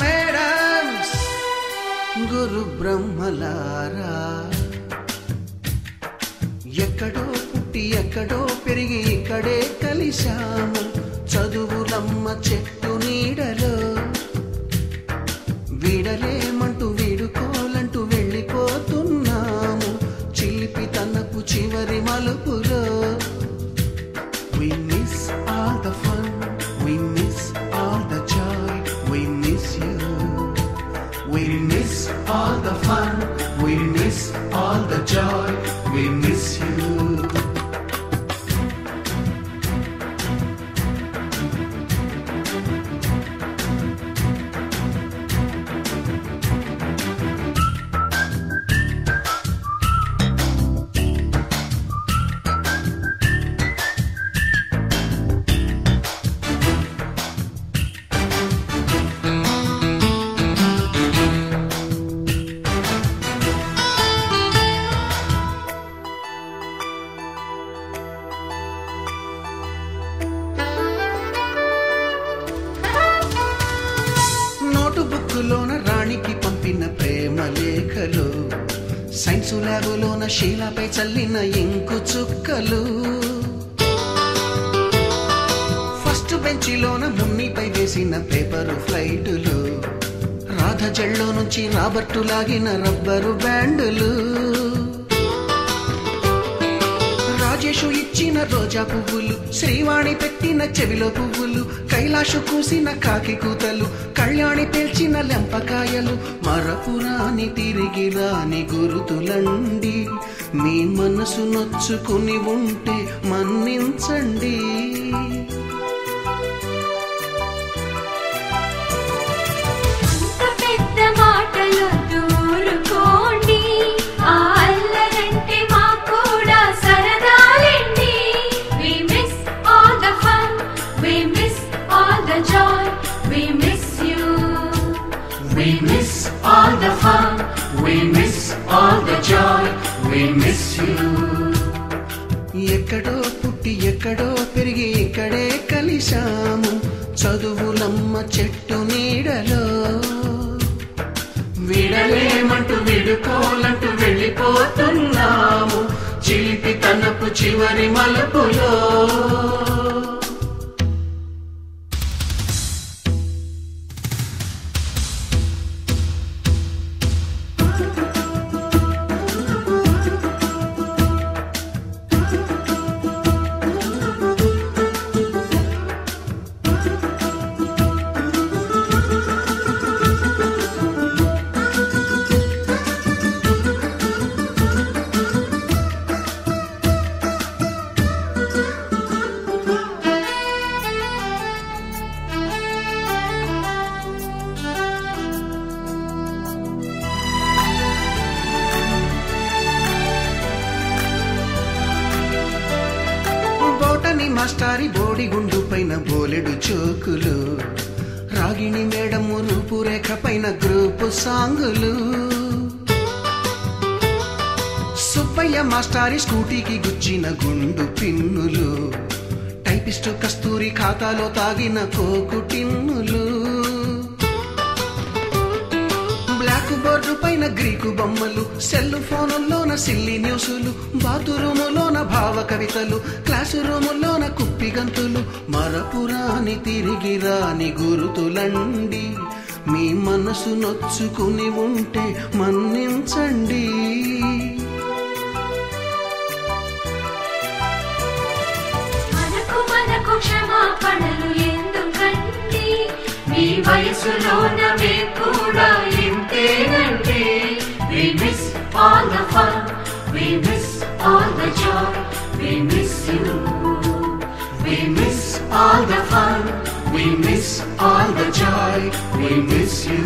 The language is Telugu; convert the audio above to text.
మేడమ్స్ గురు బ్రహ్మలారా ఎక్కడో పుట్టి ఎక్కడో పెరిగి ఇక్కడే కలిశాము చదువులమ్మ చెట్టు నీడలో వీడలేమంటూ వీడుకోలంటూ వెళ్ళిపోతున్నాము చిలిపి తనపు చివరి మలుపులో We miss all the fun, we miss all the joy, we miss you. We miss all the fun, we miss all the joy, we miss you. బుక్కులోన రాణికి పంపిన ప్రేమ లేఖలు సైన్సు ల్యాబులోన శీలాపై చల్లిన ఇంకు చుక్కలు ఫస్ట్ బెంచిలోన మున్నిపై వేసిన పేపరు ఫ్లైటులు రాధ జల్లో నుంచి రాబర్టు లాగిన రబ్బరు బ్యాండులు రాజేషు ఇచ్చిన రోజా పువ్వులు శ్రీవాణి పెట్టిన చెవిలో పువ్వులు కైలాషు కూసిన కాకి కూతలు కళ్యాణి పేల్చిన లెంపకాయలు మరపురాని తిరిగి రాని గురుతులండి మీ మనసు నొచ్చుకుని ఉంటే మన్నించండి We miss all the fun, we miss all the joy, we miss you. ఎక్కడో పుట్టి ఎక్కడో పెరిగి ఇక్కడే కలిశాము చదువులమ్మ చెట్టు నీడలో వీడలేమంటూ వీడుకోలంటూ వెళ్ళిపోతున్నాము చిలిపి తనపు చివరి మలుపులో మాస్టారి బోడిగుండు పైన బోలెడు చోకులు రాగిణి మేడము రూపురేఖ పైన గ్రూపు సాంగులు సుబ్బయ్య మాస్టారి స్కూటీకి గుచ్చిన గుండు పిన్నులు టైపిస్టు కస్తూరి ఖాతాలో తాగిన కోకు టిన్నులు బ్లాక్ బోర్డు పైన గ్రీకు బొమ్మలు సెల్ ఫోనుల్లోన సిల్లి న్యూసులు బాతురూములోన భావ కవితలు క్లాసు రూములోన కుప్పి గంతులు మరపురాని తిరిగి రాని గురుతులండి మీ మనసు నొచ్చుకుని ఉంటే మన్నించండి మనకు క్షమాపణలు ఎందుకండి మీ వయసులోన మేము కూడా ఇంతేనండి We miss all the fun, we miss all the joy, we miss you. We miss all the fun, we miss all the joy, we miss you.